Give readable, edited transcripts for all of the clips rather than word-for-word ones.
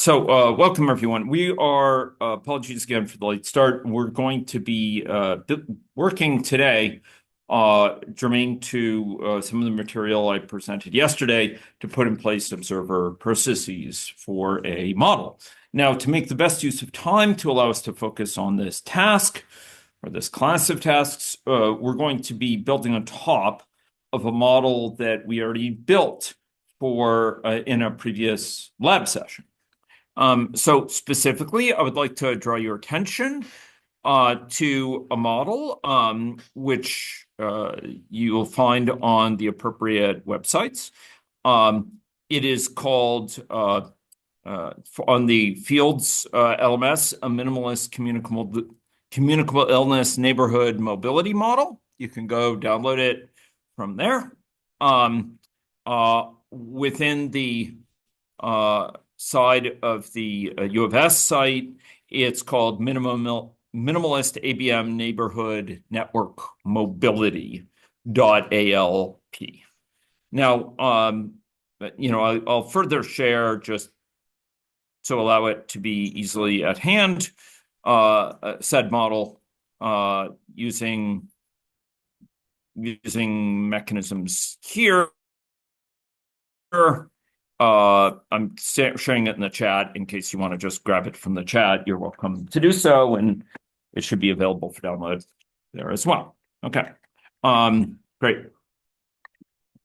Welcome everyone. We are, apologies again for the late start. We're going to be working today, germane to some of the material I presented yesterday to put in place observer processes for a model. Now, to make the best use of time to allow us to focus on this task or this class of tasks, we're going to be building on top of a model that we already built for in a previous lab session. So specifically, I would like to draw your attention to a model which you will find on the appropriate websites. It is called, on the Fields LMS, a minimalist communicable illness neighborhood mobility model. You can go download it from there. Within the side of the U of S site, it's called Minimalist ABM Neighborhood Network Mobility .alp. Now, I'll further share just to allow it to be easily at hand, said model using mechanisms here. I'm sharing it in the chat in case you want to just grab it from the chat. You're welcome to do so, and it should be available for download there as well. Okay, great.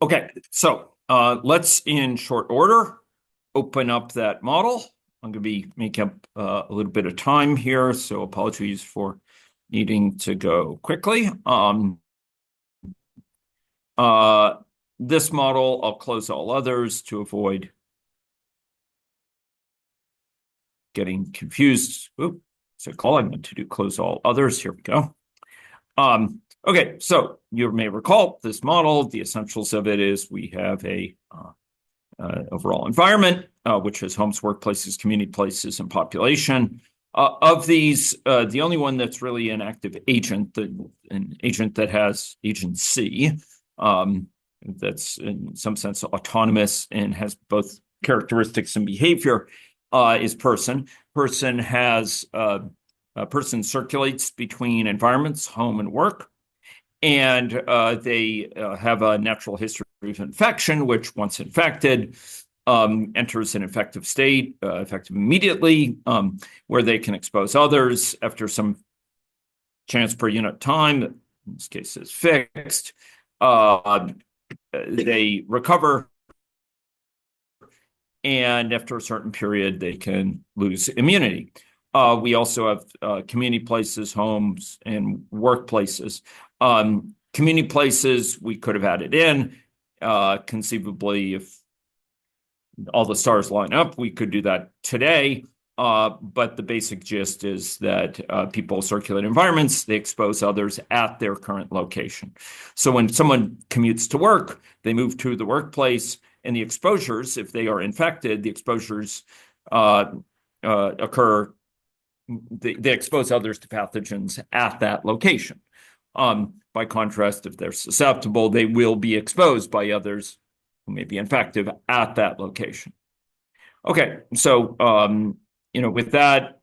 Okay, so let's, in short order, open up that model. I'm going to be making up a little bit of time here, so apologies for needing to go quickly. This model, I'll close all others to avoid getting confused. Oops, so I'm going to do close all others. Here we go. Okay, so you may recall this model. The essentials of it is we have a overall environment, which has homes, workplaces, community places, and population. Of these, the only one that's really an active agent, an agent that has agency, that's in some sense autonomous and has both characteristics and behavior, is person. Person circulates between environments, home and work, and they have a natural history of infection, which once infected, enters an infective state, effective immediately, where they can expose others after some chance per unit time, that in this case is fixed. They recover, and after a certain period, they can lose immunity. We also have community places, homes, and workplaces. Community places, we could have added in. Conceivably, if all the stars line up, we could do that today. But the basic gist is that people circulate environments, they expose others at their current location. So when someone commutes to work, they move to the workplace, and the exposures, if they are infected, the exposures occur, they expose others to pathogens at that location. By contrast, if they're susceptible, they will be exposed by others who may be infective at that location. Okay, so with that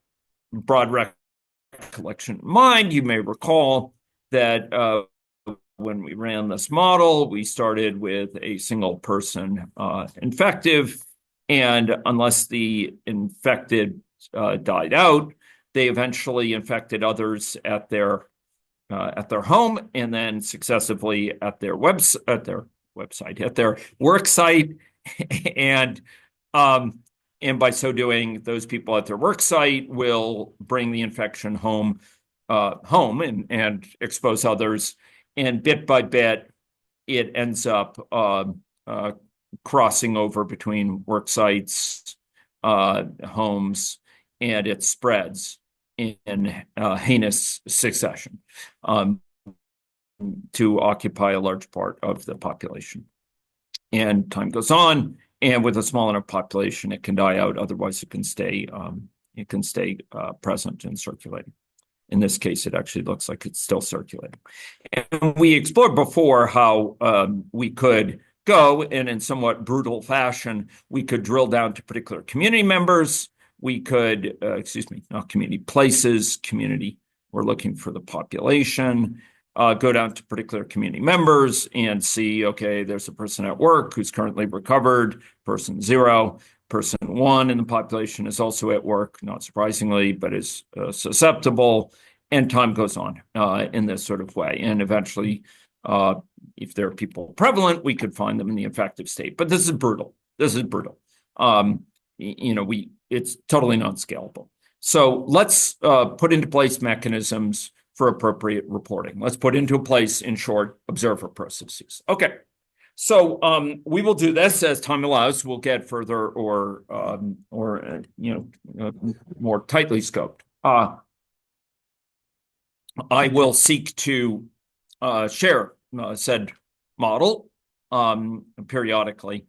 broad recollection in mind, you may recall that when we ran this model, we started with a single person infective, and unless the infected died out, they eventually infected others at their home, and then successively at their work site, and by so doing, those people at their work site will bring the infection home and expose others. And bit by bit, it ends up crossing over between work sites, homes, and it spreads in heinous succession to occupy a large part of the population. And time goes on, and with a small enough population, it can die out. Otherwise, it can stay present and circulating. In this case, it actually looks like it's still circulating. And we explored before how we could go, and in somewhat brutal fashion, we could drill down to particular community members We could, excuse me, not community, places, community. We're looking for the population. Go down to particular community members and see, okay, there's a person at work who's currently recovered, person 0. Person 1 in the population is also at work, not surprisingly, but is susceptible, and time goes on in this sort of way. And eventually, if there are people prevalent, we could find them in the infective state. But this is brutal. This is brutal. It's totally non-scalable. So let's put into place mechanisms for appropriate reporting. Let's put into place, in short, observer processes. Okay. So we will do this as time allows. We'll get further or more tightly scoped. I will seek to share said model periodically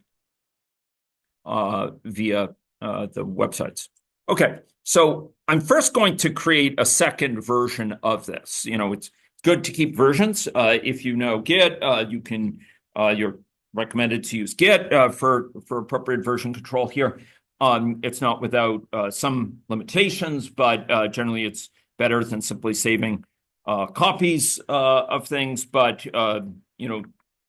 via the websites. Okay, so I'm first going to create a second version of this. It's good to keep versions. If you know Git, you can. You're recommended to use Git for appropriate version control here. It's not without some limitations, but generally it's better than simply saving copies of things. But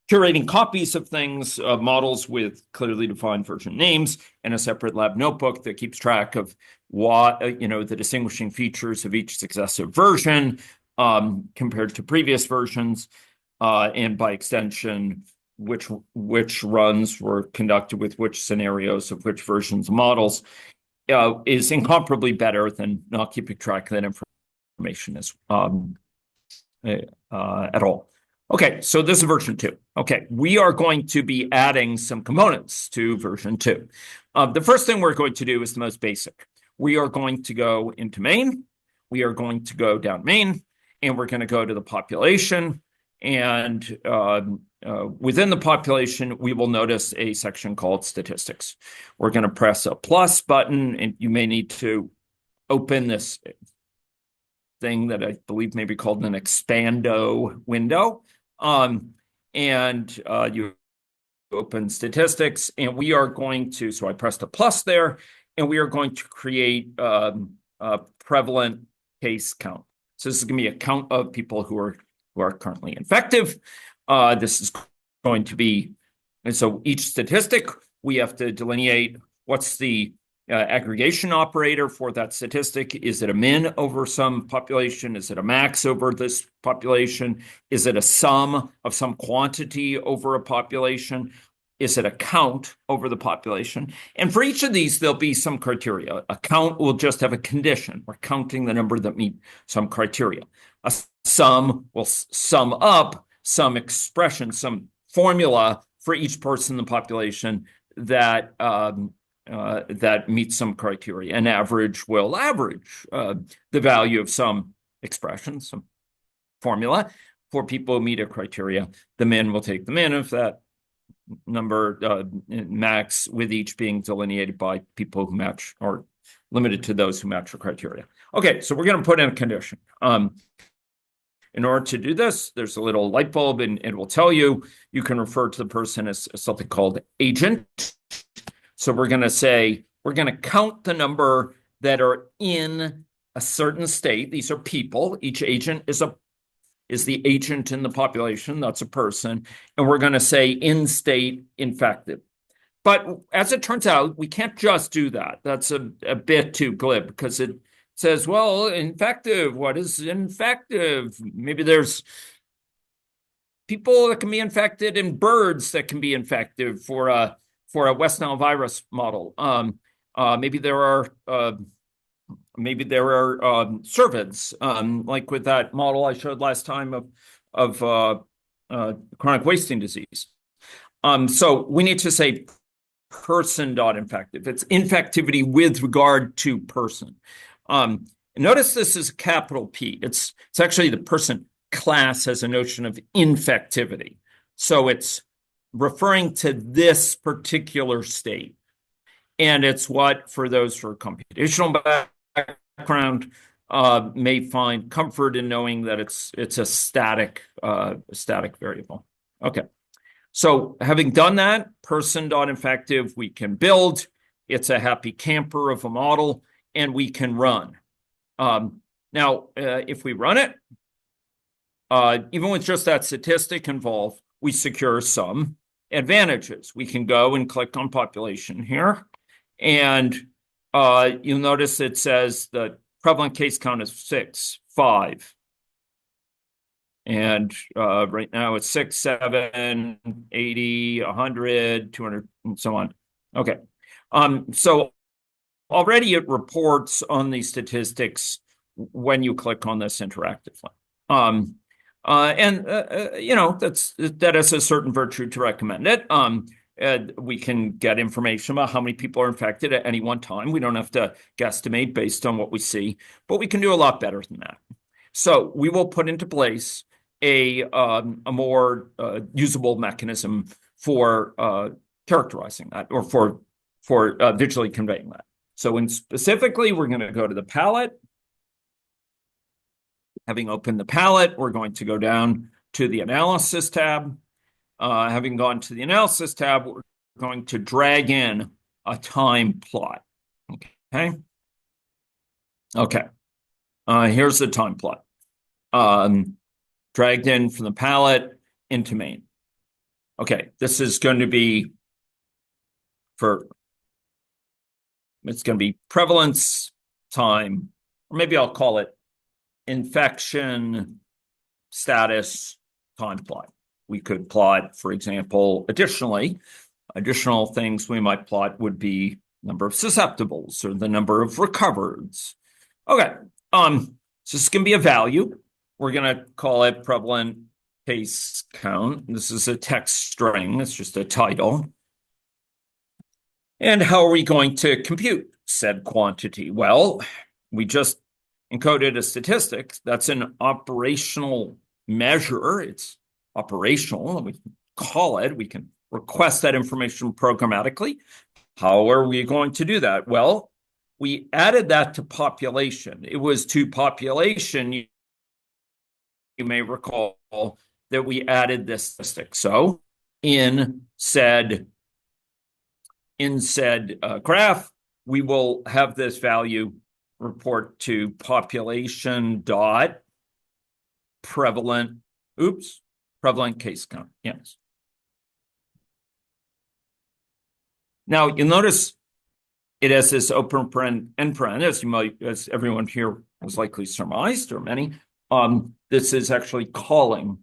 curating copies of things, models with clearly defined version names, and a separate lab notebook that keeps track of what the distinguishing features of each successive version compared to previous versions, and by extension, which runs were conducted with which scenarios of which versions of models is incomparably better than not keeping track of that information at all. Okay, so this is version 2. Okay, we are going to be adding some components to version 2. The first thing we're going to do is the most basic. We are going to go into main. We are going to go down main, and we're going to go to the population. And within the population, we will notice a section called statistics. We're going to press a plus button, and you may need to open this thing that I believe may be called an expando window. You open statistics, and we are going to, so I pressed a plus there, and we are going to create a prevalent case count. So this is going to be a count of people who are currently infective. This is going to be, and so each statistic, we have to delineate what's the aggregation operator for that statistic. Is it a min over some population? Is it a max over this population? Is it a sum of some quantity over a population? Is it a count over the population? And for each of these, there'll be some criteria. A count will just have a condition. We're counting the number that meet some criteria. A sum will sum up some expression, some formula for each person in the population that meets some criteria. An average will average the value of some expression, some formula for people who meet a criteria. The min will take the min of that number, max, with each being delineated by people who match, or limited to those who match the criteria. Okay, so we're going to put in a condition. In order to do this, there's a little light bulb, and it will tell you can refer to the person as something called agent. So we're going to say, we're going to count the number that are in a certain state. These are people. Each agent is the agent in the population. That's a person. And we're going to say in state infected. But as it turns out, we can't just do that. That's a bit too glib, because it says, well, infective, what is infective? Maybe there's people that can be infected and birds that can be infective for a West Nile virus model. Maybe there are cervids, like with that model I showed last time of chronic wasting disease. So we need to say person.infective. It's infectivity with regard to person. Notice this is a capital P. It's actually the person class has a notion of infectivity. So it's referring to this particular state. And it's what, for those for computational background, may find comfort in knowing that it's a static variable. Okay. So having done that, person.infective, we can build. It's a happy camper of a model. and we can run. Now, if we run it, even with just that statistic involved, we secure some advantages. We can go and click on population here, and you'll notice it says the prevalent case count is 6, 5. And right now it's 6, 7, 80, 100, 200, and so on. Okay. So already it reports on these statistics when you click on this interactively. That has a certain virtue to recommend it. We can get information about how many people are infected at any one time. We don't have to guesstimate based on what we see, but we can do a lot better than that. So we will put into place a more usable mechanism for characterizing that, or for visually conveying that. So specifically, we're going to go to the palette. Having opened the palette, we're going to go down to the analysis tab. Having gone to the analysis tab, we're going to drag in a time plot. Okay. Here's the time plot. Dragged in from the palette into main. Okay, this is going to be it's going to be prevalence time, or maybe I'll call it infection status time plot. We could plot, for example, additional things we might plot would be number of susceptibles or the number of recovereds. Okay, so this is going to be a value. We're going to call it prevalent case count. This is a text string. It's just a title. And how are we going to compute said quantity? Well, we just encoded a statistic. That's an operational measure. It's operational. We can call it. We can request that information programmatically. How are we going to do that? Well, we added that to population. It was to population. You may recall that we added this statistic. So in said graph, we will have this value report to population dot prevalent case count. Yes. Now you'll notice it has this open paren, end paren, as everyone here has likely surmised, or many. This is actually calling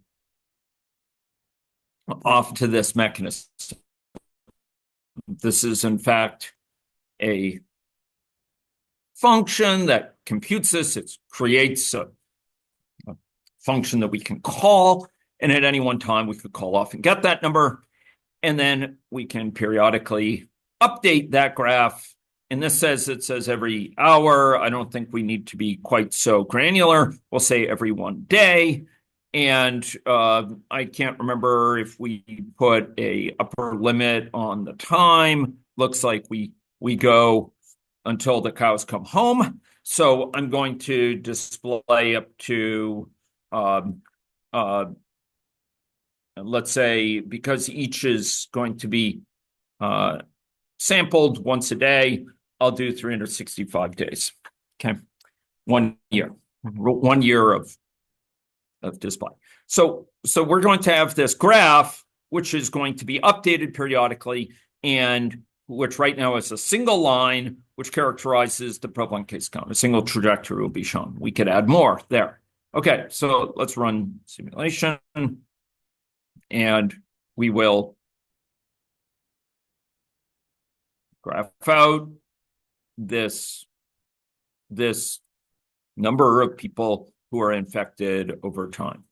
off to this mechanism. This is, in fact, a function that computes this. It creates a function that we can call, and at any one time we could call off and get that number, and then we can periodically update that graph. And it says every hour. I don't think we need to be quite so granular. We'll say every 1 day. And I can't remember if we put a upper limit on the time. Looks like we go until the cows come home. So I'm going to display up to, let's say, because each is going to be sampled once a day, I'll do 365 days. Okay, 1 year, 1 year of display. So we're going to have this graph, which is going to be updated periodically, and which right now is a single line, which characterizes the prevalent case count. A single trajectory will be shown. We could add more there. Okay, so let's run simulation, and we will graph out this number of people who are infected over time.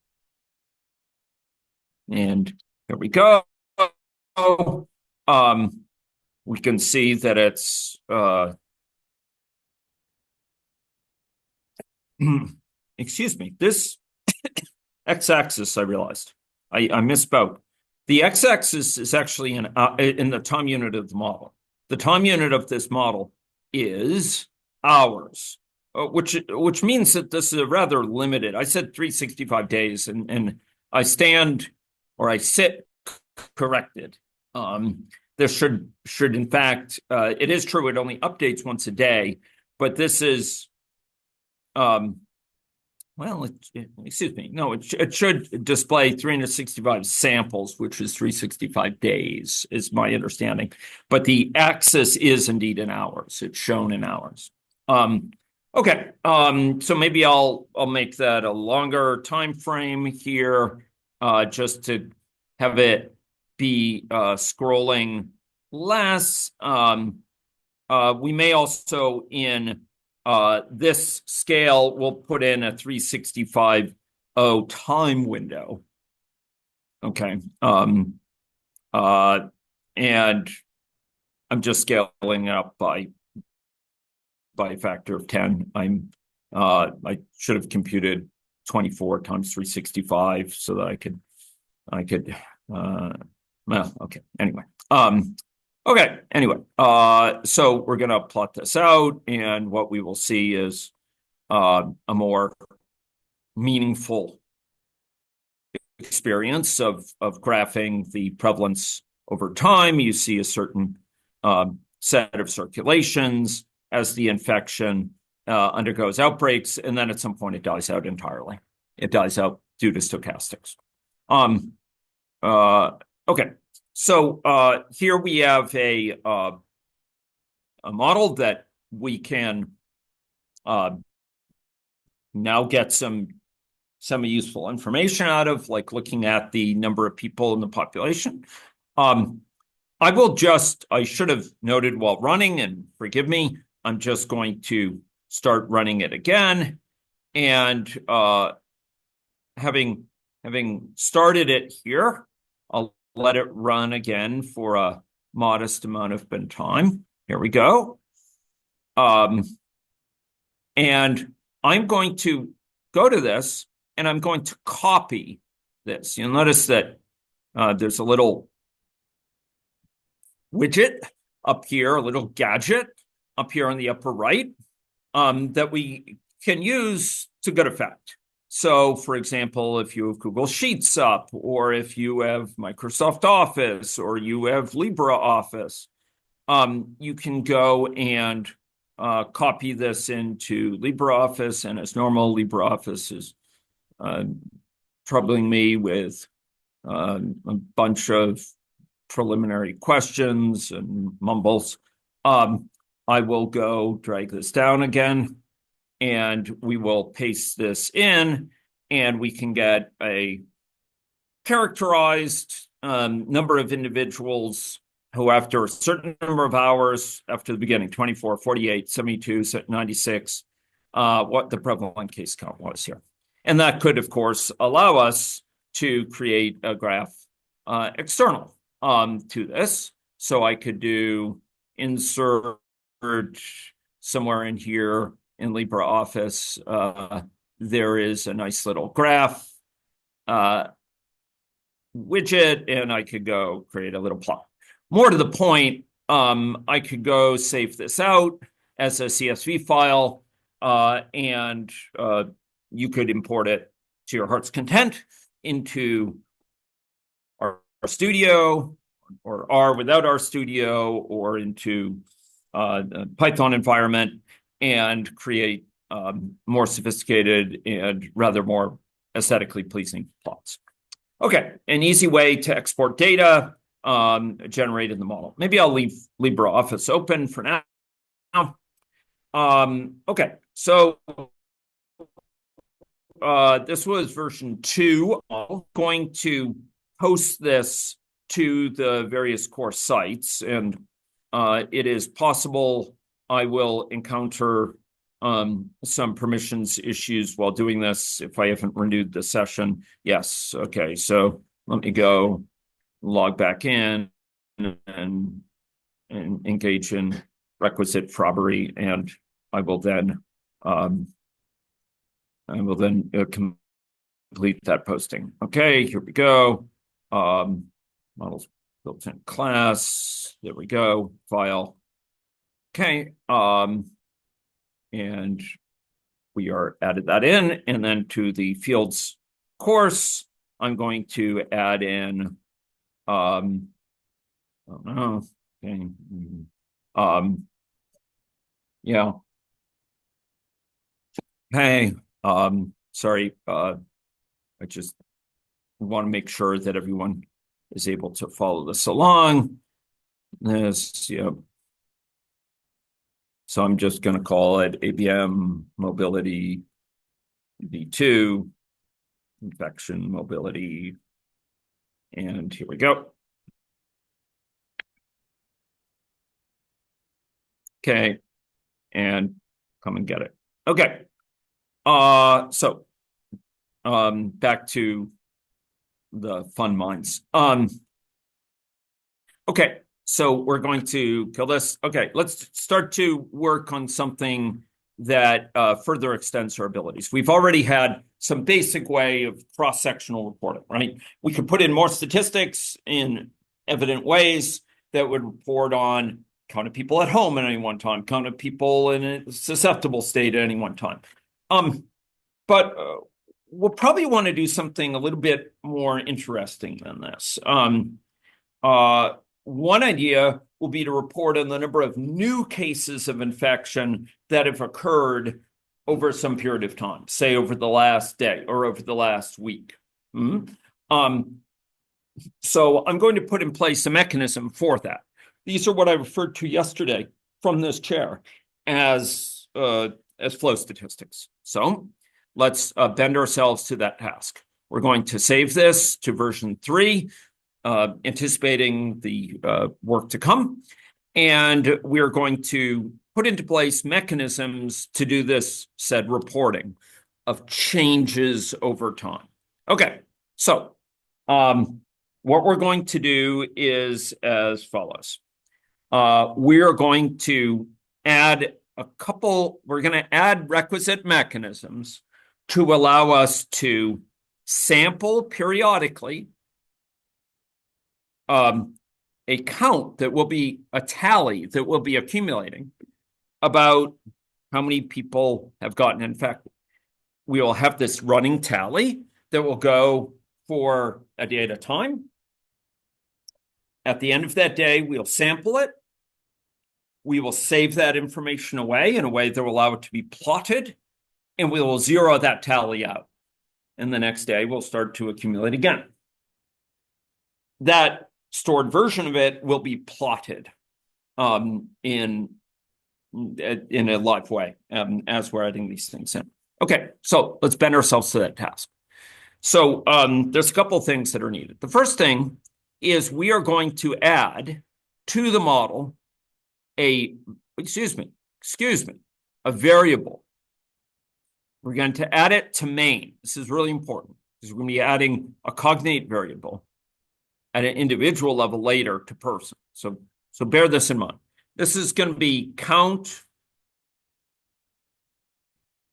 And here we go. We can see that it's excuse me, this x-axis, I realized I misspoke. The x-axis is actually in the time unit of the model. The time unit of this model is hours, which means that this is rather limited. I said 365 days, and I sit corrected. There should in fact, it is true, it only updates once a day, but this is, well, excuse me. No, it should display 365 samples, which is 365 days, is my understanding. But the axis is indeed in hours. It's shown in hours. Okay. So maybe I'll make that a longer time frame here, just to have it be scrolling less. We may also in this scale, we'll put in a 365 time window. Okay. And I'm just scaling up by a factor of 10. I should have computed 24 times 365 so that I could well, okay. Anyway. Okay, anyway, so we're going to plot this out, and what we will see is a more meaningful experience of graphing the prevalence over time. You see a certain set of circulations as the infection undergoes outbreaks, and then at some point it dies out entirely. It dies out due to stochastics. Okay. So here we have a model that we can now get some semi-useful information out of, like looking at the number of people in the population. I should have noted while running, and forgive me, I'm just going to start running it again. And having started it here, I'll let it run again for a modest amount of time. Here we go. And I'm going to go to this, and I'm going to copy this. You'll notice that there's a little widget up here, a little gadget up here on the upper right, that we can use to good effect. So, for example, if you have Google Sheets up, or if you have Microsoft Office, or you have LibreOffice, you can go and copy this into LibreOffice. And as normal, LibreOffice is troubling me with a bunch of preliminary questions and mumbles. I will go drag this down again, and we will paste this in, and we can get a characterized number of individuals who, after a certain number of hours after the beginning, 24, 48, 72, 96, what the prevalent case count was here. And that could, of course, allow us to create a graph external to this. So I could do insert somewhere in here in LibreOffice. There is a nice little graph widget, and I could go create a little plot. More to the point, I could go save this out as a CSV file, and you could import it to your heart's content into our studio, or R without RStudio, or into a Python environment, and create more sophisticated and rather more aesthetically pleasing plots. Okay, an easy way to export data generated in the model. Maybe I'll leave LibreOffice open for now. Okay, so this was version 2. I'm going to post this to the various course sites, and it is possible I will encounter some permissions issues while doing this if I haven't renewed the session. Yes, okay, so let me go log back in and engage in requisite frobbery, and I will then complete that posting. Okay, here we go. Models built-in class. There we go. File. Okay. And we are added that in, and then to the fields course, I'm going to add in. Oh no. Okay. Yeah. Hey, sorry, I just want to make sure that everyone is able to follow this along. This, so I'm just going to call it ABM mobility V2, infection mobility, and here we go. Okay, and come and get it. Okay, so back to the fun minds. Okay, so we're going to kill this. Okay, let's start to work on something that further extends our abilities. We've already had some basic way of cross-sectional reporting, right? We could put in more statistics in evident ways that would report on count of people at home at any one time, count of people in a susceptible state at any one time. But we'll probably want to do something a little bit more interesting than this. One idea will be to report on the number of new cases of infection that have occurred over some period of time, say over the last day or over the last week. So I'm going to put in place a mechanism for that. These are what I referred to yesterday from this chair as flow statistics. So let's bend ourselves to that task. We're going to save this to version 3. Anticipating the work to come. And we're going to put into place mechanisms to do this said reporting of changes over time. Okay, so what we're going to do is as follows. We are going to add we're going to add requisite mechanisms to allow us to sample periodically a count that will be a tally that will be accumulating about how many people have gotten infected. We will have this running tally that will go for a day at a time. At the end of that day, we'll sample it. We will save that information away in a way that will allow it to be plotted, and we will zero that tally out. And the next day, we'll start to accumulate again. That stored version of it will be plotted in a live way as we're adding these things in. Okay, so let's bend ourselves to that task. So there's a couple of things that are needed. The first thing is we are going to add to the model a variable. We're going to add it to main. This is really important because we're going to be adding a cognate variable at an individual level later to person. So bear this in mind. This is going to be count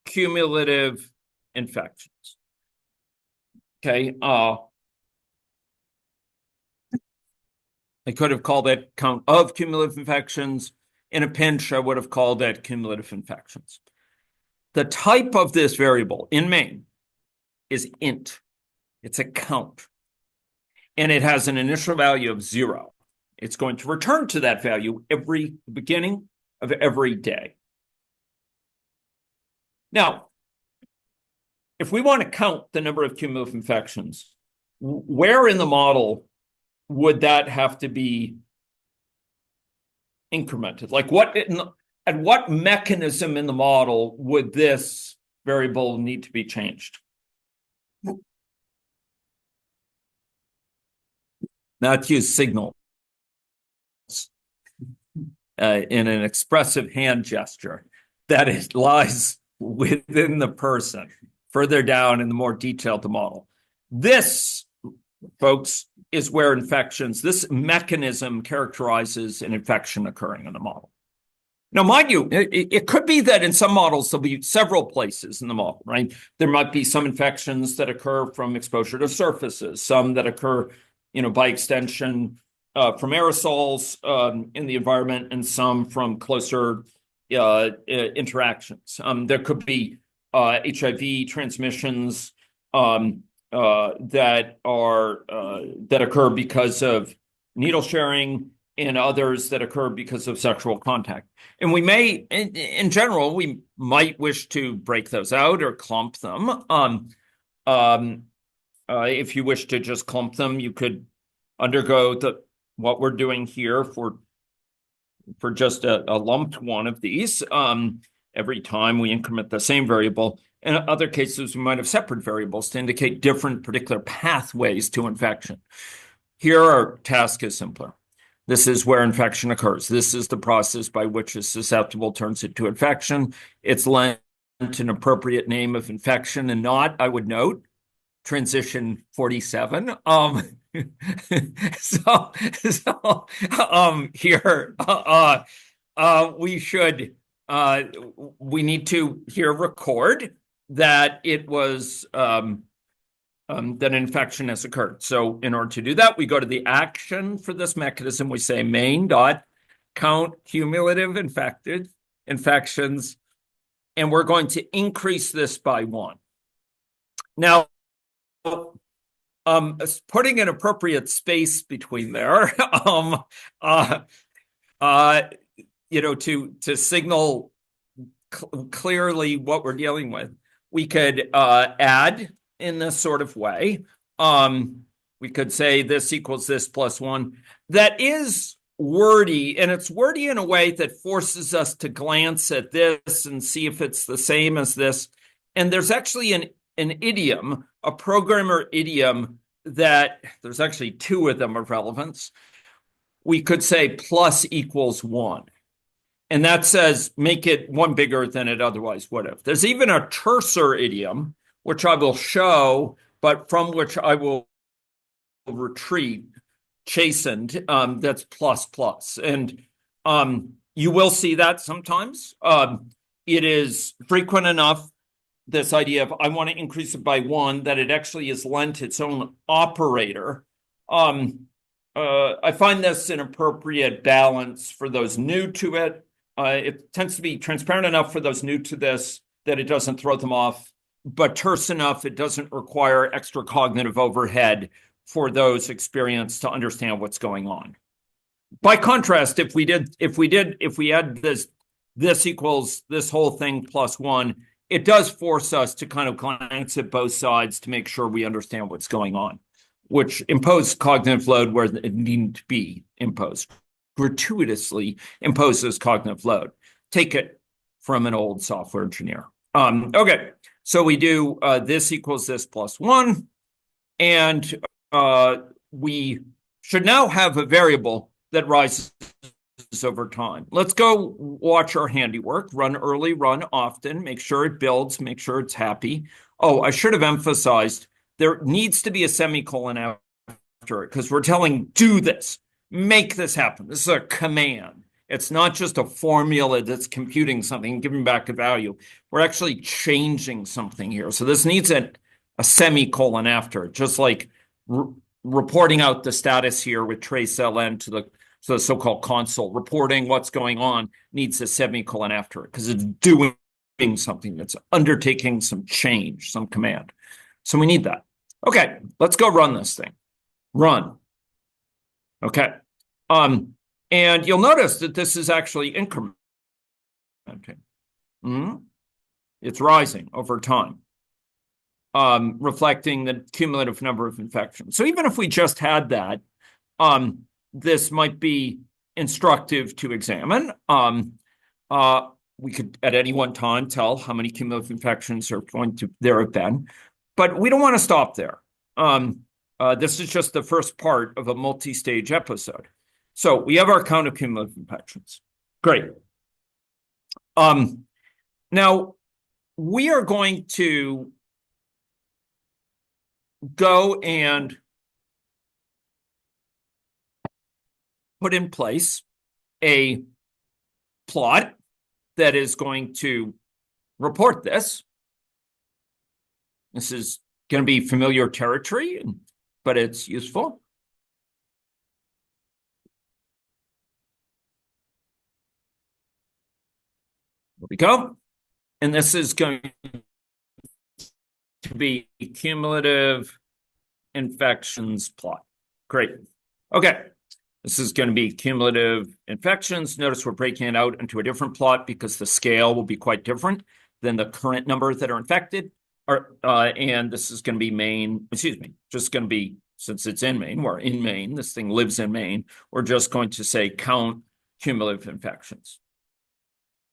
cumulative infections. Okay. I could have called it count of cumulative infections. In a pinch, I would have called it cumulative infections. The type of this variable in main is int. It's a count. And it has an initial value of 0. It's going to return to that value every beginning of every day. Now, if we want to count the number of cumulative infections, where in the model would that have to be incremented? Like at what mechanism in the model would this variable need to be changed? Not use signals in an expressive hand gesture that it lies within the person, further down in the more detailed the model. This, folks, is where this mechanism characterizes an infection occurring in the model. Now, mind you, it could be that in some models, there'll be several places in the model, right? There might be some infections that occur from exposure to surfaces, some that occur by extension from aerosols in the environment, and some from closer interactions. There could be HIV transmissions that occur because of needle sharing and others that occur because of sexual contact. And we may, in general, we might wish to break those out or clump them. If you wish to just clump them, you could undergo what we're doing here for just a lumped one of these. Every time we increment the same variable. In other cases, we might have separate variables to indicate different particular pathways to infection. Here, our task is simpler. This is where infection occurs. This is the process by which a susceptible turns into infection. It's lent an appropriate name of infection and not, I would note, transition 47. Here, we need to here record that it was that an infection has occurred. So in order to do that, we go to the action for this mechanism. We say main dot count cumulative infections, and we're going to increase this by 1. Now, putting an appropriate space between there, to signal clearly what we're dealing with, we could add in this sort of way. We could say this equals this plus 1. That is wordy, and it's wordy in a way that forces us to glance at this and see if it's the same as this. And there's actually an idiom, a programmer idiom, that there's actually 2 of them of relevance. We could say plus equals 1. And that says make it 1 bigger than it otherwise would have. There's even a terser idiom, which I will show, but from which I will retreat, chastened, that's plus plus. And you will see that sometimes. It is frequent enough, this idea of I want to increase it by 1, that it actually is lent its own operator. I find this an appropriate balance for those new to it. It tends to be transparent enough for those new to this that it doesn't throw them off, but terse enough it doesn't require extra cognitive overhead for those experienced to understand what's going on. By contrast, if we add this equals this whole thing plus 1, it does force us to kind of glance at both sides to make sure we understand what's going on, which imposes cognitive load where it needn't be imposed. Gratuitously imposes cognitive load. Take it from an old software engineer. Okay, so we do this equals this plus 1, and we should now have a variable that rises over time. Let's go watch our handiwork. Run early, run often, make sure it builds, make sure it's happy. Oh, I should have emphasized there needs to be a semicolon after it because we're telling do this. Make this happen. This is a command. It's not just a formula that's computing something and giving back a value. We're actually changing something here. So this needs a semicolon after it, just like reporting out the status here with trace ln to the so-called console. Reporting what's going on needs a semicolon after it because it's doing something. That's undertaking some change, some command. So we need that. Okay, let's go run this thing. Run. Okay. And you'll notice that this is actually incrementing. It's rising over time, reflecting the cumulative number of infections. So even if we just had that, this might be instructive to examine. We could at any one time tell how many cumulative infections there have been, but we don't want to stop there. This is just the first part of a multi-stage episode. So we have our count of cumulative infections. Great. Now, we are going to go and put in place a plot that is going to report this. This is going to be familiar territory, but it's useful. There we go. And this is going to be cumulative infections plot. Great. Okay. This is going to be cumulative infections. Notice we're breaking it out into a different plot because the scale will be quite different than the current numbers that are infected. And this is going to be Maine, excuse me, just going to be, since it's in Maine, we're in Maine, this thing lives in Maine, we're just going to say count cumulative infections.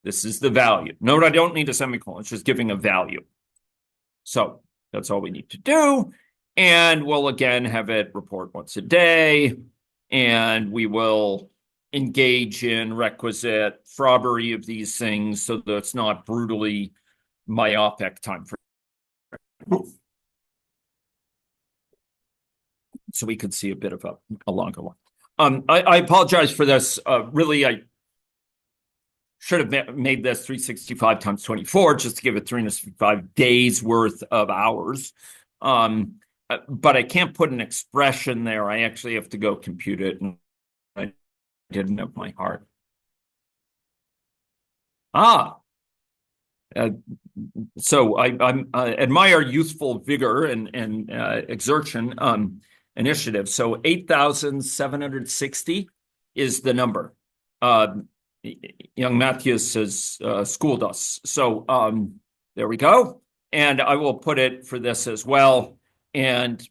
This is the value. Note I don't need a semicolon, it's just giving a value. So that's all we need to do. And we'll again have it report once a day. And we will engage in requisite fraubery of these things so that it's not brutally myopic time for. So we could see a bit of a longer one. I apologize for this. Really, I should have made this 365 times 24 just to give it 365 days worth of hours. But I can't put an expression there. I actually have to go compute it, and I didn't have my heart. So I admire youthful vigor and exertion initiative. So 8,760 is the number. Young Matthews has schooled us. So there we go. And I will put it for this as well. And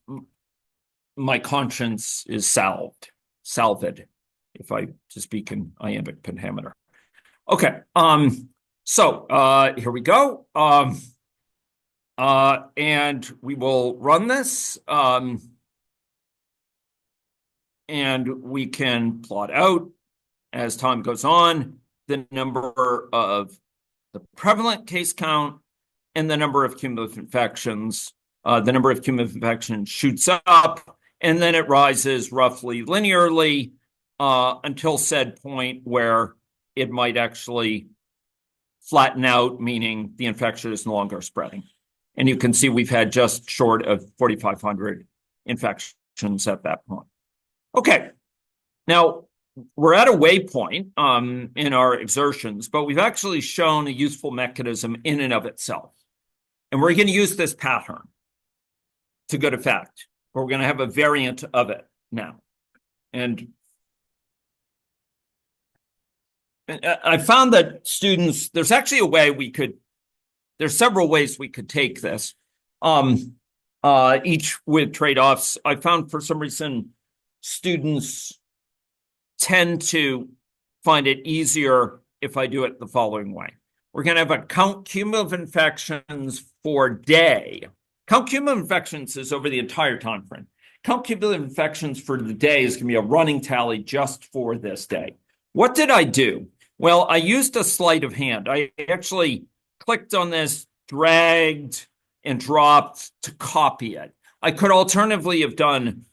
my conscience is salved, if I to speak in iambic pentameter. Okay. So here we go. And we will run this. And we can plot out as time goes on the number of the prevalent case count and the number of cumulative infections. The number of cumulative infections shoots up, and then it rises roughly linearly until said point where it might actually flatten out, meaning the infection is no longer spreading. And you can see we've had just short of 4,500 infections at that point. Okay, now we're at a waypoint in our exertions, but we've actually shown a useful mechanism in and of itself. And we're going to use this pattern to good effect. We're going to have a variant of it now. And I found that students, there's actually a way there's several ways we could take this, each with trade-offs. I found for some reason students tend to find it easier if I do it the following way. We're going to have a count cumulative infections for day. Count cumulative infections is over the entire time frame. Count cumulative infections for the day is going to be a running tally just for this day. What did I do? Well, I used a sleight of hand. I actually clicked on this, dragged, and dropped to copy it. I could alternatively have done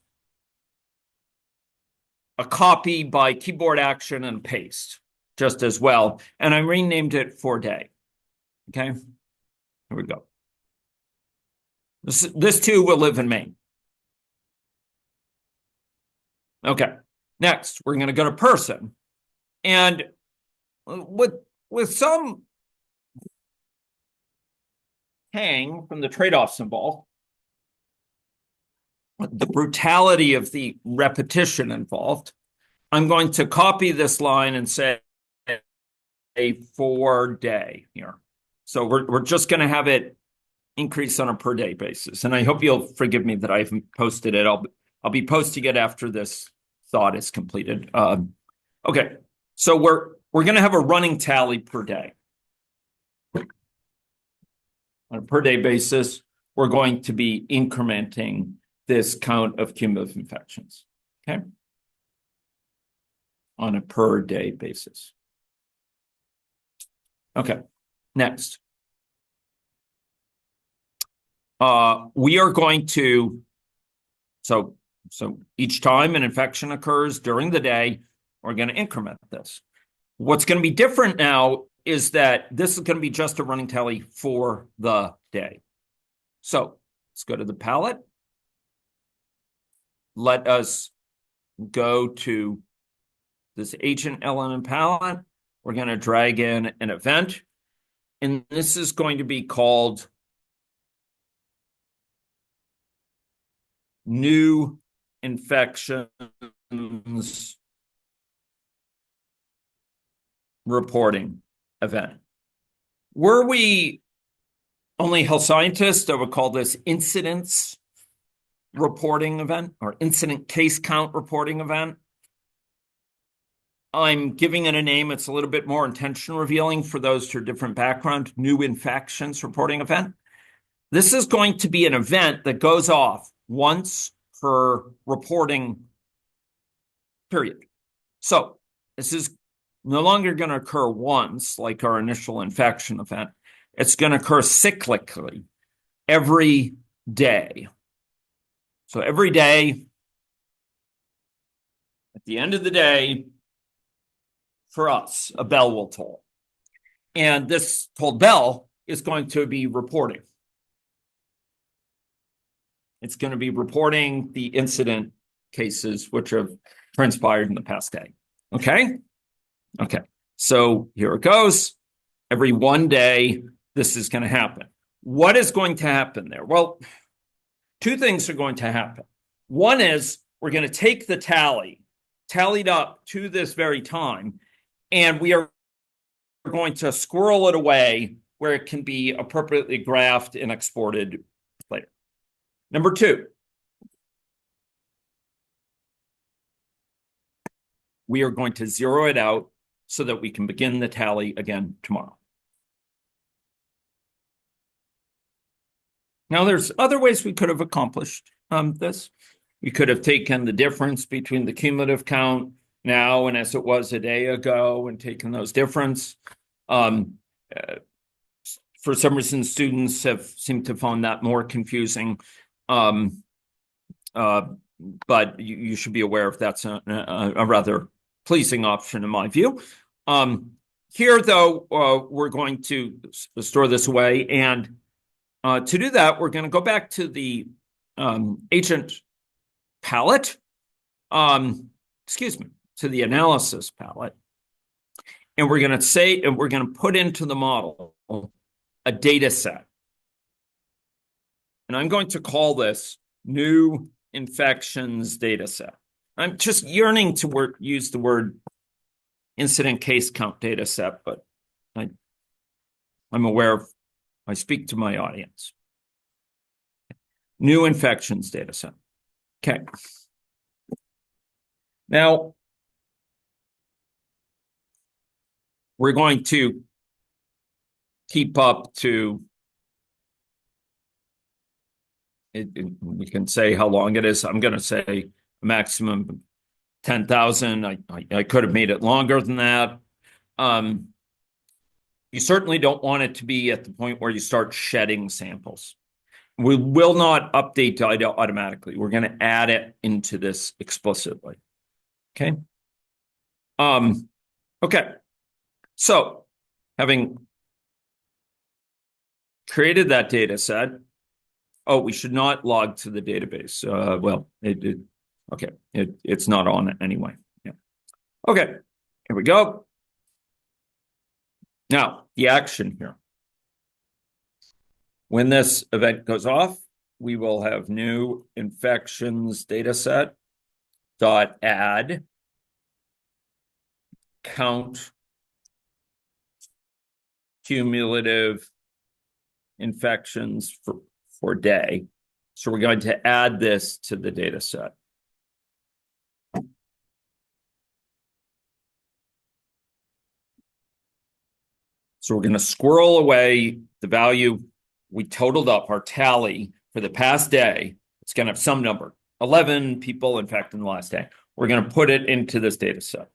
a copy by keyboard action and paste just as well. And I renamed it for day. Okay, here we go. This too will live in Maine. Okay, next we're going to go to person. And with some hang from the trade-offs involved, the brutality of the repetition involved, I'm going to copy this line and say a for day here. So we're just going to have it increase on a per day basis. And I hope you'll forgive me that I haven't posted it. I'll be posting it after this thought is completed. Okay, so we're going to have a running tally per day. On a per day basis, we're going to be incrementing this count of cumulative infections. Okay, on a per day basis. Okay, next. We are going to, so each time an infection occurs during the day, we're going to increment this. What's going to be different now is that this is going to be just a running tally for the day. So let's go to the palette. Let us go to this agent element palette. We're going to drag in an event. And this is going to be called new infections reporting event. Were we only health scientists, I would call this incidence reporting event or incident case count reporting event. I'm giving it a name. It's a little bit more intention revealing for those who are different background. New infections reporting event. This is going to be an event that goes off once per reporting period. So this is no longer going to occur once like our initial infection event. It's going to occur cyclically every day. So every day, at the end of the day, for us, a bell will toll. And this tolled bell is going to be reporting. It's going to be reporting the incident cases which have transpired in the past day. Okay? Okay. So here it goes. Every one day, this is going to happen. What is going to happen there? Well, two things are going to happen. One is we're going to take the tallied up to this very time, and we are going to squirrel it away where it can be appropriately graphed and exported later. Number two, we are going to zero it out so that we can begin the tally again tomorrow. Now, there's other ways we could have accomplished this. We could have taken the difference between the cumulative count now and as it was a day ago and taken those difference. For some reason, students have seemed to find that more confusing. But you should be aware if that's a rather pleasing option in my view. Here, though, we're going to store this away. And to do that, we're going to go back to the agent palette, to the analysis palette. And we're going to put into the model a data set. And I'm going to call this new infections data set. I'm just yearning to use the word incident case count data set, but I'm aware of, I speak to my audience. New infections data set. Okay. Now, we're going to keep up to, we can say how long it is. I'm going to say maximum 10,000. I could have made it longer than that. You certainly don't want it to be at the point where you start shedding samples. We will not update data automatically. We're going to add it into this explicitly. Okay. Okay. So, having created that data set, we should not log to the database. It's not on it anyway. Yeah. Okay, here we go. Now, the action here. When this event goes off, we will have new infections data set dot add count cumulative infections for day. So we're going to add this to the data set. So we're going to squirrel away the value we totaled up, our tally for the past day. It's going to have some number, 11 people infected in the last day. We're going to put it into this data set.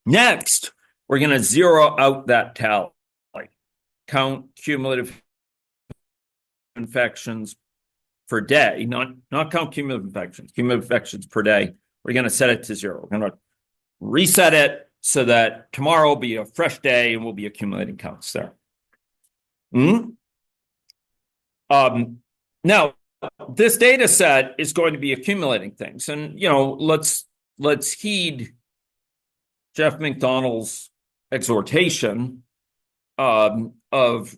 Next, we're going to zero out that tally. Count cumulative infections per day, not count cumulative infections per day. We're going to set it to 0. We're going to reset it so that tomorrow will be a fresh day and we'll be accumulating counts there. Now, this data set is going to be accumulating things. And, let's heed Jeff McDonald's exhortation of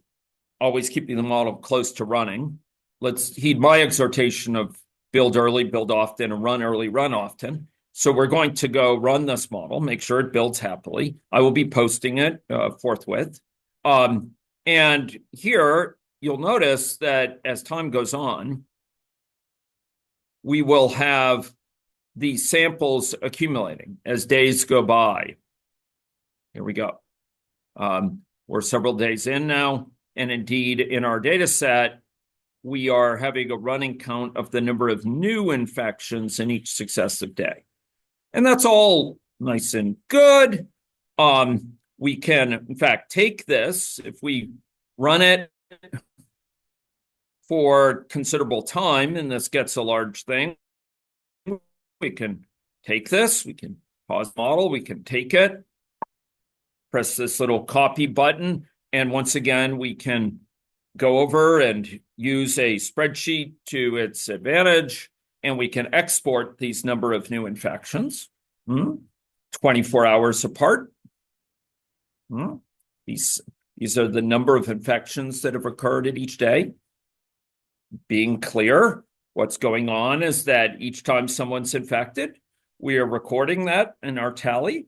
always keeping the model close to running. Let's heed my exhortation of build early, build often, and run early, run often. So we're going to go run this model, make sure it builds happily. I will be posting it forthwith. And here you'll notice that as time goes on, we will have the samples accumulating as days go by. Here we go. We're several days in now, and indeed in our data set, we are having a running count of the number of new infections in each successive day. And that's all nice and good. We can, in fact, take this, if we run it for considerable time, and this gets a large thing, we can take this, we can pause the model, we can take it, press this little copy button, and once again, we can go over and use a spreadsheet to its advantage, and we can export these number of new infections, 24 hours apart. These are the number of infections that have occurred at each day. Being clear, what's going on is that each time someone's infected, we are recording that in our tally,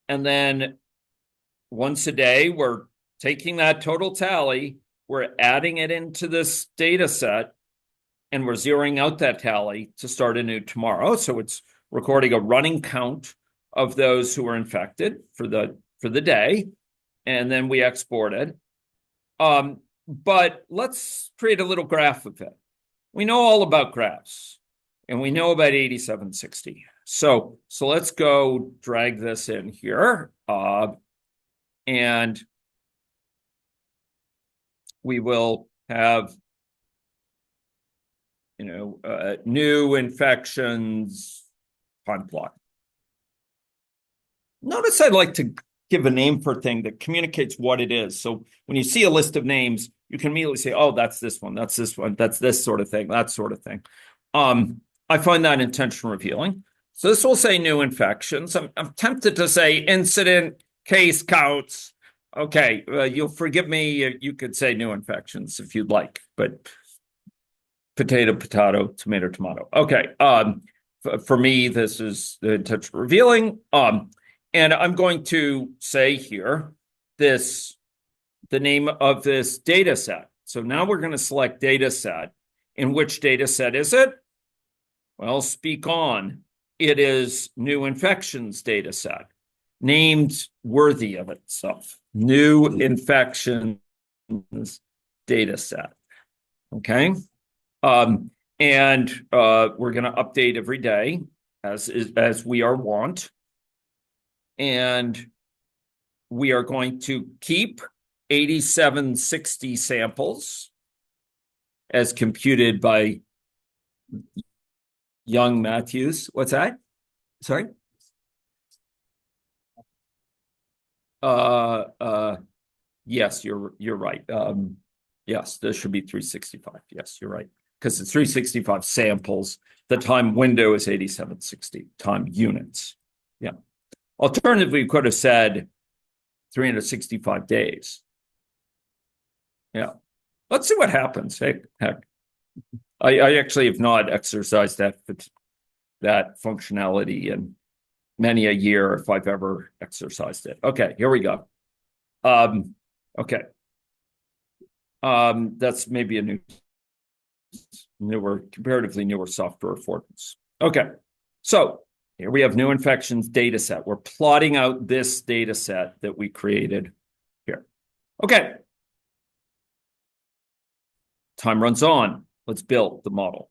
and then once a day, we're taking that total tally, we're adding it into this data set, and we're zeroing out that tally to start anew tomorrow. So it's recording a running count of those who were infected for the day, and then we export it. But let's create a little graph of it. We know all about graphs, and we know about 8760. So let's go drag this in here. And we will have, new infections time plot. Notice I like to give a name for a thing that communicates what it is. So when you see a list of names, you can immediately say, oh, that's this one, that's this one, that's this sort of thing, that sort of thing. I find that intention revealing. So this will say new infections. I'm tempted to say incident case counts. Okay, you'll forgive me. You could say new infections if you'd like, but potato, potato, tomato, tomato. Okay, for me, this is the intention revealing. And I'm going to say here the name of this data set. So now we're going to select data set. And which data set is it? Well, speak on. It is new infections data set, named worthy of itself. New infections data set. Okay. And we're going to update every day as we are wont. And we are going to keep 8760 samples as computed by Young Matthews. What's that? Sorry? Yes, you're right. Yes, this should be 365. Yes, you're right. Because it's 365 samples. The time window is 8760 time units. Yeah. Alternatively, we could have said 365 days. Yeah. Let's see what happens. Heck. I actually have not exercised that functionality in many a year if I've ever exercised it. Okay, here we go. Okay. That's maybe a comparatively newer software affordance. Okay, so here we have new infections data set. We're plotting out this data set that we created here. Okay. Time runs on. Let's build the model.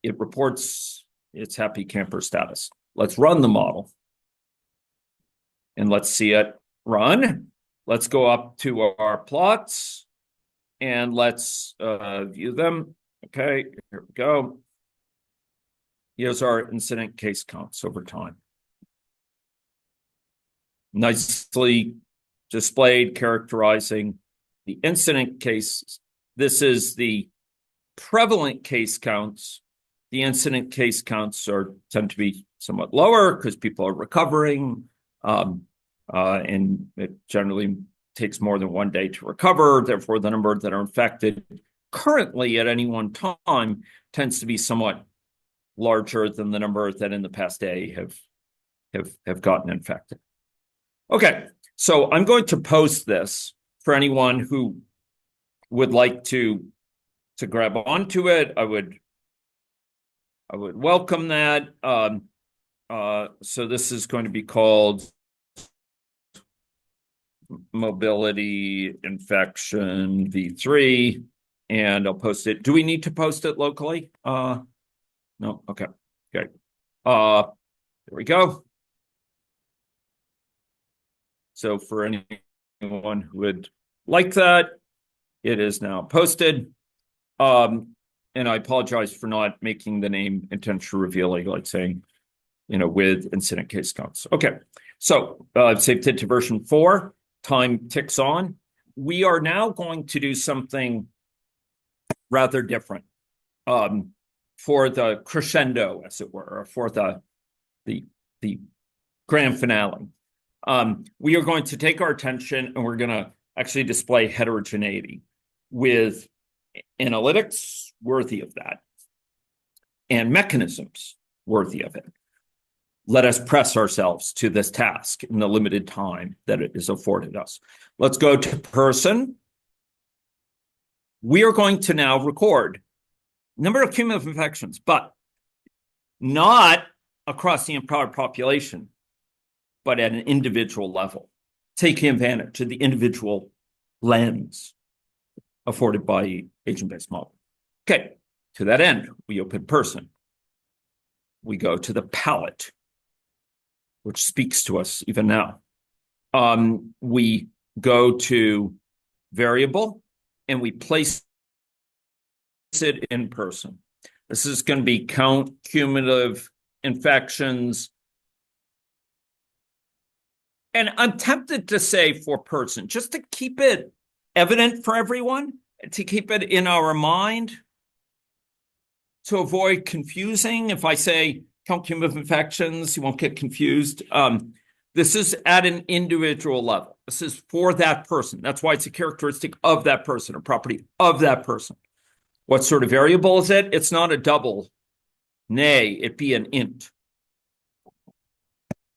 It reports its happy camper status. Let's run the model. And let's see it run. Let's go up to our plots and let's view them. Okay, here we go. Here's our incident case counts over time. Nicely displayed, characterizing the incident cases. This is the prevalent case counts. The incident case counts tend to be somewhat lower because people are recovering, and it generally takes more than one day to recover. Therefore, the number that are infected currently at any one time tends to be somewhat larger than the number that in the past day have gotten infected. Okay, so I'm going to post this for anyone who would like to grab onto it. I would welcome that. So this is going to be called Mobility Infection V3, and I'll post it. Do we need to post it locally? No. Okay. There we go. So for anyone who would like that, it is now posted. And I apologize for not making the name intentionally revealing, like saying, with incident case counts. Okay. So saved it to version 4. Time ticks on. We are now going to do something rather different for the crescendo, as it were, or for the grand finale. We are going to take our attention and we're going to actually display heterogeneity with analytics worthy of that and mechanisms worthy of it. Let us press ourselves to this task in the limited time that it is afforded us. Let's go to person. We are going to now record number of cumulative infections, but not across the entire population, but at an individual level, taking advantage of the individual lens afforded by agent-based model. Okay, to that end, we open person. We go to the palette, which speaks to us even now. We go to variable and we place it in person. This is going to be count cumulative infections. And I'm tempted to say for person, just to keep it evident for everyone, to keep it in our mind, to avoid confusing. If I say count cumulative infections, you won't get confused. This is at an individual level. This is for that person. That's why it's a characteristic of that person, a property of that person. What sort of variable is it? It's not a double. Nay, it be an int.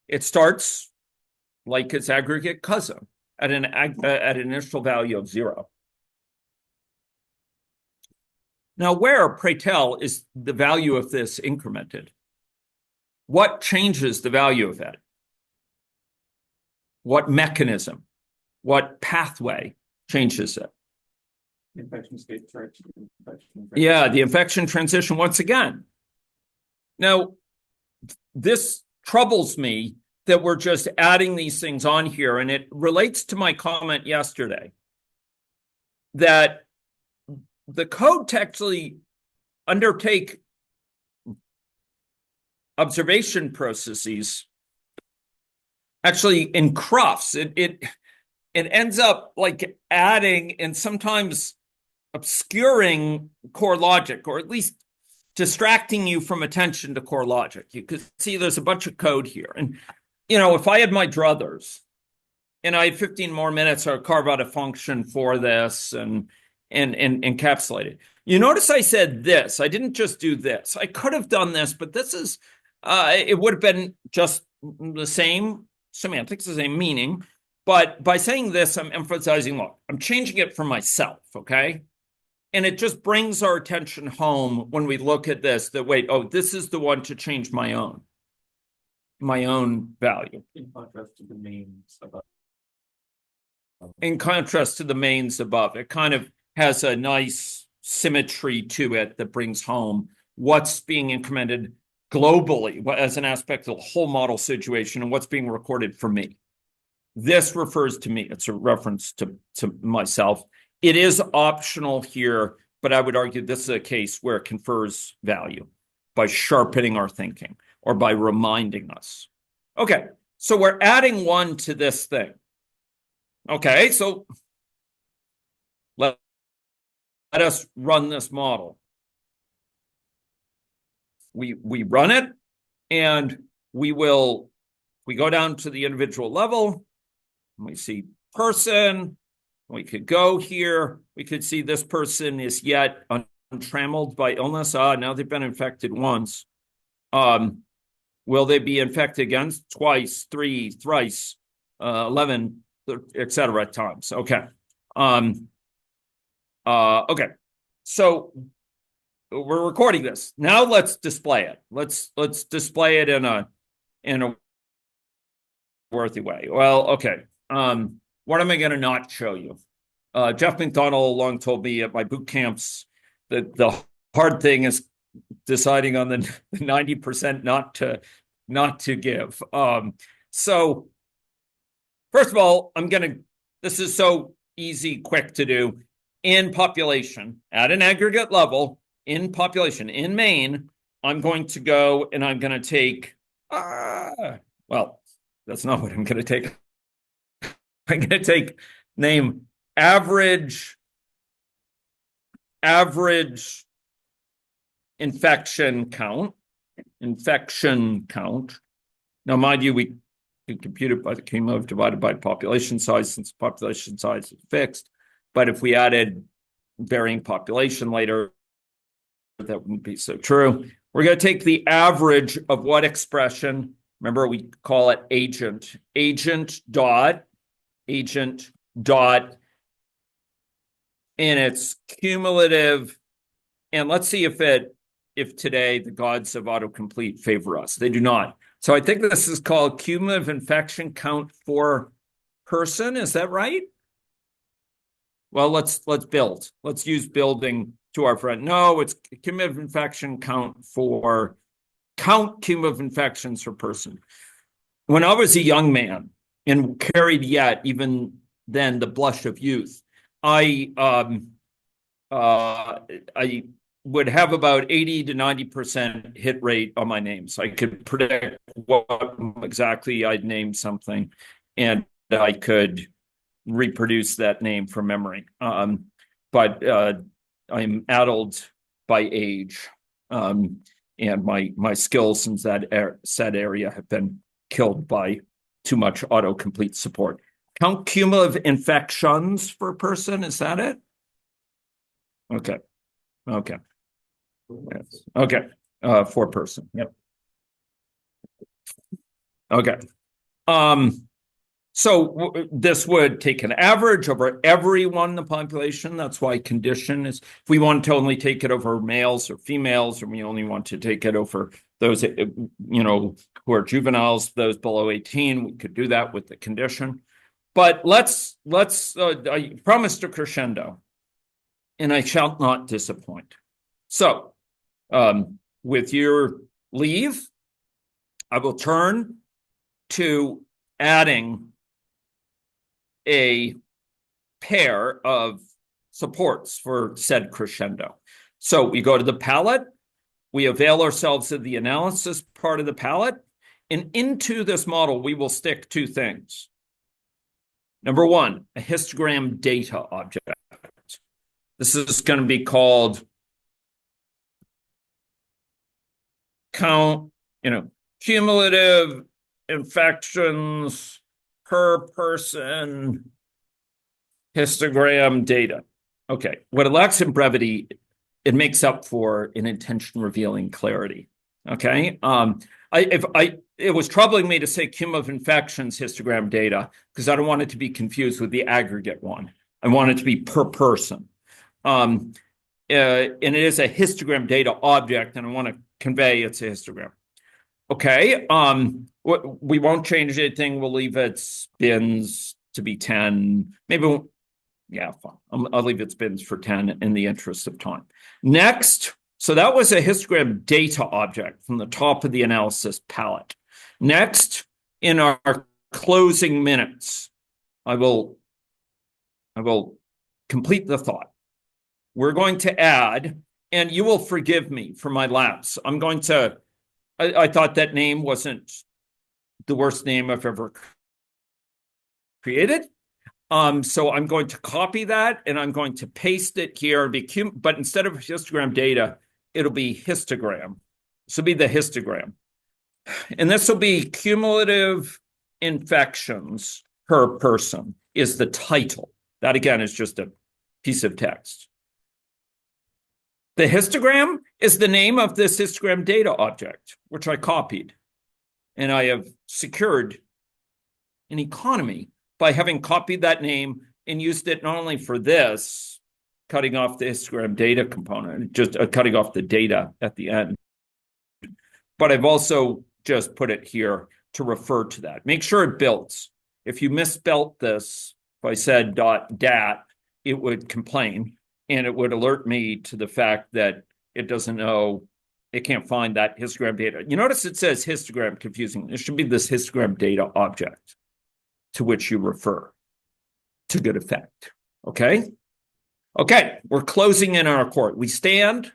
It starts like its aggregate cousin at an initial value of 0. Now, where, pray tell, is the value of this incremented? What changes the value of it? What mechanism? What pathway changes it? The infection state transition. Yeah, the infection transition once again. Now, this troubles me that we're just adding these things on here, and it relates to my comment yesterday that the code to actually undertake observation processes actually encroughs. It ends up like adding and sometimes obscuring core logic, or at least distracting you from attention to core logic. You could see there's a bunch of code here. And, if I had my druthers and I had 15 more minutes, I would carve out a function for this and encapsulate it. You notice I said this. I didn't just do this. I could have done this, but this is, it would have been just the same semantics, the same meaning. But by saying this, I'm emphasizing, look, I'm changing it for myself, okay? And it just brings our attention home when we look at this, that, wait, this is the one to change my own value. In contrast to the mains above. In contrast to the mains above, it kind of has a nice symmetry to it that brings home what's being incremented globally as an aspect of the whole model situation and what's being recorded for me. This refers to me. It's a reference to myself. It is optional here, but I would argue this is a case where it confers value by sharpening our thinking or by reminding us. Okay, so we're adding 1 to this thing. Okay, so let us run this model. We run it, and we go down to the individual level. We see person. We could go here. We could see this person is yet untrammeled by illness. Now they've been infected once. Will they be infected again? Twice, three, thrice, 11, etc. times? Okay. Okay. So we're recording this. Now let's display it. Let's display it in a worthy way. Well, okay. What am I going to not show you? Jeff McDonald long told me at my boot camps that the hard thing is deciding on the 90% not to give. So first of all, this is so easy, quick to do. In population, at an aggregate level, in population, in Maine, I'm going to go and I'm going to take, well, that's not what I'm going to take. I'm going to take name average infection count. Now, mind you, we can compute it by the cumulative divided by population size, since population size is fixed. But if we added varying population later, that wouldn't be so true. We're going to take the average of what expression? Remember, we call it agent. Agent dot, and it's cumulative. And let's see if today the gods of autocomplete favor us. They do not. So I think this is called cumulative infection count for person. Is that right? Well, let's build. Let's use building to our friend. No, it's cumulative infection count cumulative infections per person. When I was a young man and carried yet even then the blush of youth, I would have about 80 to 90% hit rate on my names. I could predict what exactly I'd name something, and I could reproduce that name from memory. But I'm addled by age, and my skills in that said area have been killed by too much autocomplete support. Count cumulative infections per person, is that it? Okay. Yes. Okay. For person. Yep. Okay. So this would take an average over everyone in the population. That's why condition is, if we want to only take it over males or females, or we only want to take it over those, who are juveniles, those below 18, we could do that with the condition. But I promised a crescendo, and I shall not disappoint. So, with your leave, I will turn to adding a pair of supports for said crescendo. So we go to the palette, we avail ourselves of the analysis part of the palette, and into this model, we will stick two things. Number one, a histogram data object. This is going to be called count, cumulative infections per person histogram data. Okay, what it lacks in brevity, it makes up for in intention revealing clarity. Okay, it was troubling me to say cumulative infections histogram data because I don't want it to be confused with the aggregate one. I want it to be per person. And it is a histogram data object, and I want to convey it's a histogram. Okay, we won't change anything. We'll leave its bins to be 10. Maybe, yeah, fine. I'll leave its bins for 10 in the interest of time. Next, so that was a histogram data object from the top of the analysis palette. Next, in our closing minutes, I will complete the thought. We're going to add, and you will forgive me for my lapse. I thought that name wasn't the worst name I've ever created. So I'm going to copy that and I'm going to paste it here. But instead of histogram data, it'll be histogram. This will be the histogram. And this will be cumulative infections per person is the title. That again is just a piece of text. The histogram is the name of this histogram data object, which I copied. And I have secured an economy by having copied that name and used it not only for this, cutting off the histogram data component, just cutting off the data at the end, but I've also just put it here to refer to that. Make sure it builds. If you misspelt this, if I said .dat, it would complain and it would alert me to the fact that it doesn't know, it can't find that histogram data. You notice it says histogram confusing. It should be this histogram data object to which you refer to good effect. Okay? Okay, we're closing in on our court. We stand,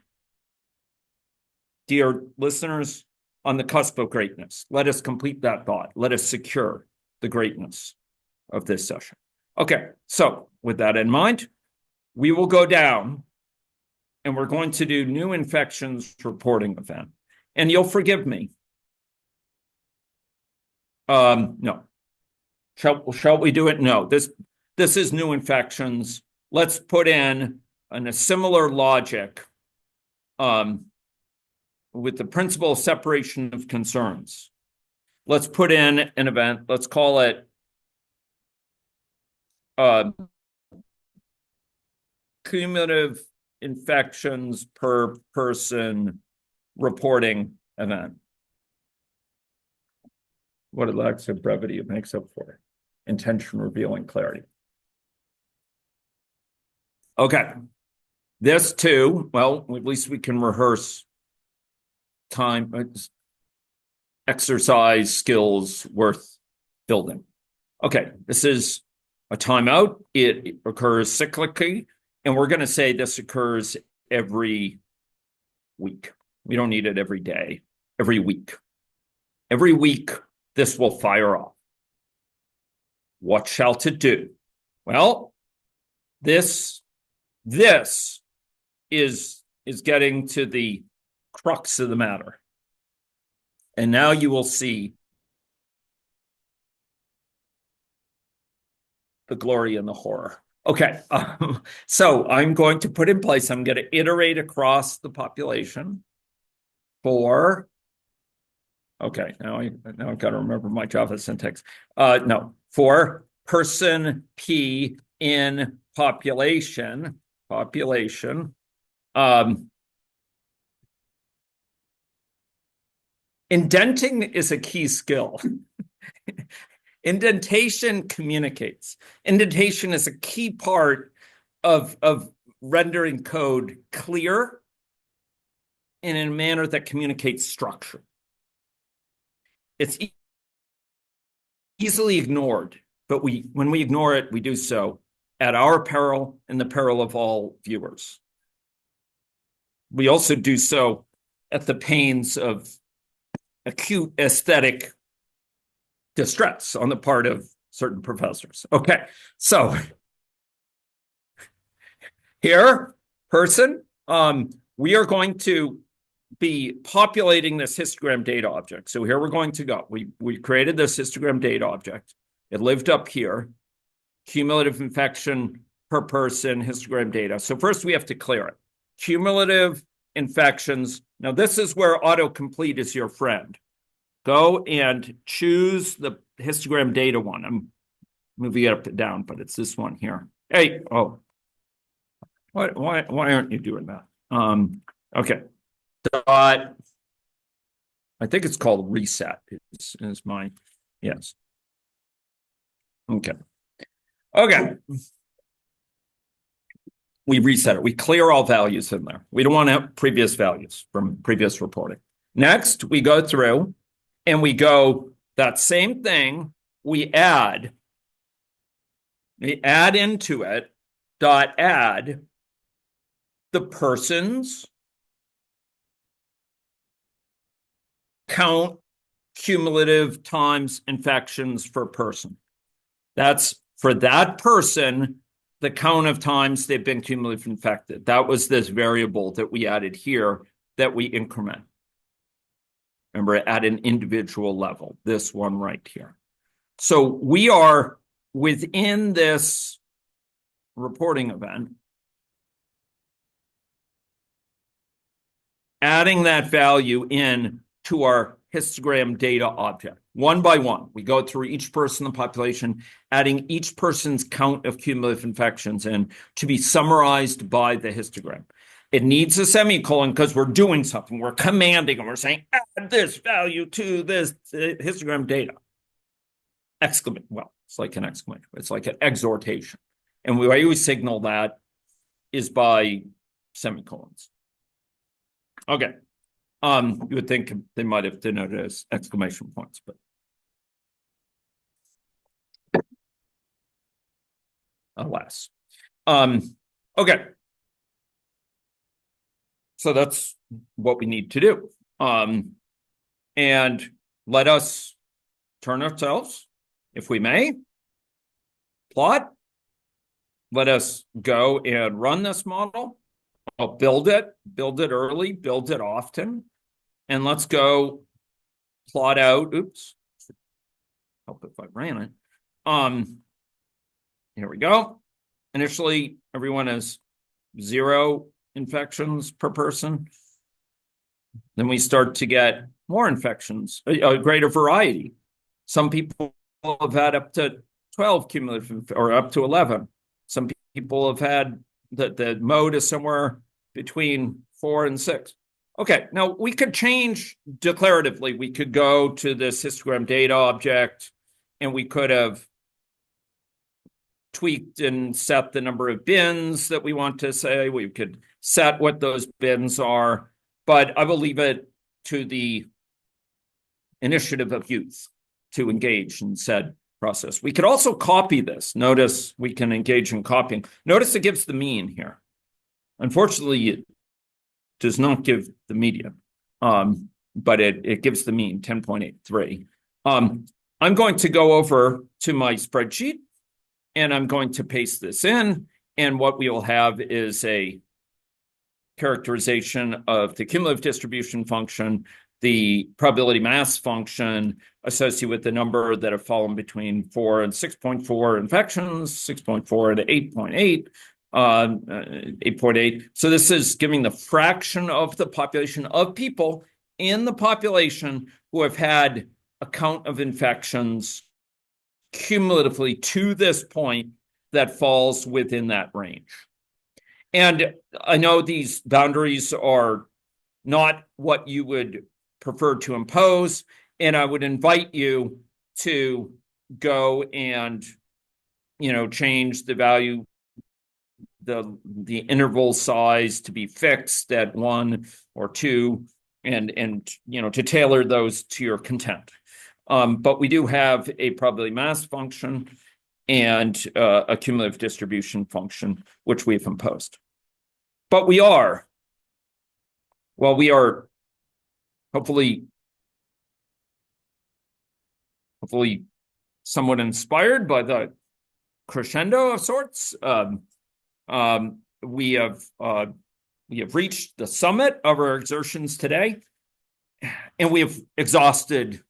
dear listeners, on the cusp of greatness. Let us complete that thought. Let us secure the greatness of this session. Okay, so with that in mind, we will go down and we're going to do new infections reporting event. And you'll forgive me. No. Shall we do it? No. This is new infections. Let's put in a similar logic with the principle of separation of concerns. Let's put in an event. Let's call it cumulative infections per person reporting event. What it lacks of brevity, it makes up for it. Intention, revealing clarity. Okay. This too, well, at least we can rehearse time, exercise skills worth building. Okay, this is a timeout. It occurs cyclically, and we're going to say this occurs every week. We don't need it every day, every week. Every week, this will fire off. What shall it do? Well, this is getting to the crux of the matter. And now you will see the glory and the horror. Okay, so I'm going to put in place, I'm going to iterate across the population for, okay, now I've got to remember my Java syntax. No, for person P in population, indenting is a key skill. Indentation communicates. Indentation is a key part of rendering code clear and in a manner that communicates structure. It's easily ignored, but when we ignore it, we do so at our peril and the peril of all viewers. We also do so at the pains of acute aesthetic distress on the part of certain professors. Okay, so here, person, we are going to be populating this histogram data object. So here we're going to go. We created this histogram data object. It lived up here. Cumulative infection per person, histogram data. So first we have to clear it. Cumulative infections. Now this is where autocomplete is your friend. Go and choose the histogram data one. I'm moving it up and down, but it's this one here. Hey, oh, why aren't you doing that? Okay. Dot, I think it's called reset is my, yes. Okay. Okay. We reset it. We clear all values in there. We don't want to have previous values from previous reporting. Next, we go through and we go that same thing. We add into it, dot add the person's count cumulative times infections per person. That's for that person, the count of times they've been cumulatively infected. That was this variable that we added here that we increment. Remember, at an individual level, this one right here. So we are within this reporting event. adding that value in to our histogram data object. One by one, we go through each person in the population, adding each person's count of cumulative infections in to be summarized by the histogram. It needs a semicolon because we're doing something. We're commanding and we're saying, add this value to this histogram data. Exclamation. Well, it's like an exclamation. It's like an exhortation. And the way we signal that is by semicolons. Okay. You would think they might have denoted as exclamation points, but alas. Okay. So that's what we need to do. And let us turn ourselves, if we may, plot. Let us go and run this model. I'll build it early, build it often. And let's go plot out, oops, help if I ran it. Here we go. Initially, everyone has 0 infections per person. Then we start to get more infections, a greater variety. Some people have had up to 12 cumulative or up to 11. Some people have had the mode is somewhere between 4 and 6. Okay, now we could change declaratively. We could go to this histogram data object and we could have tweaked and set the number of bins that we want to say. We could set what those bins are, but I will leave it to the initiative of youth to engage in said process. We could also copy this. Notice we can engage in copying. Notice it gives the mean here. Unfortunately, it does not give the median, but it gives the mean, 10.83. I'm going to go over to my spreadsheet and I'm going to paste this in. And what we will have is a characterization of the cumulative distribution function, the probability mass function associated with the number that have fallen between 4 and 6.4 infections, 6.4 and 8.8, 8.8. So this is giving the fraction of the population of people in the population who have had a count of infections cumulatively to this point that falls within that range. And I know these boundaries are not what you would prefer to impose, and I would invite you to go and, change the value, the interval size to be fixed at 1 or 2, and to tailor those to your content. But we do have a probability mass function and a cumulative distribution function, which we've imposed. But we are hopefully somewhat inspired by the crescendo of sorts. We have reached the summit of our exertions today, and we have exhausted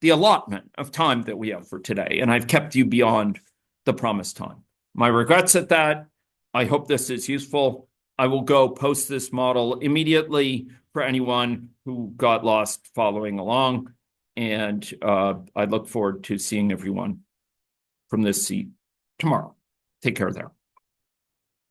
the allotment of time that we have for today, and I've kept you beyond the promised time. My regrets at that. I hope this is useful. I will go post this model immediately for anyone who got lost following along, and I look forward to seeing everyone from this seat tomorrow. Take care there.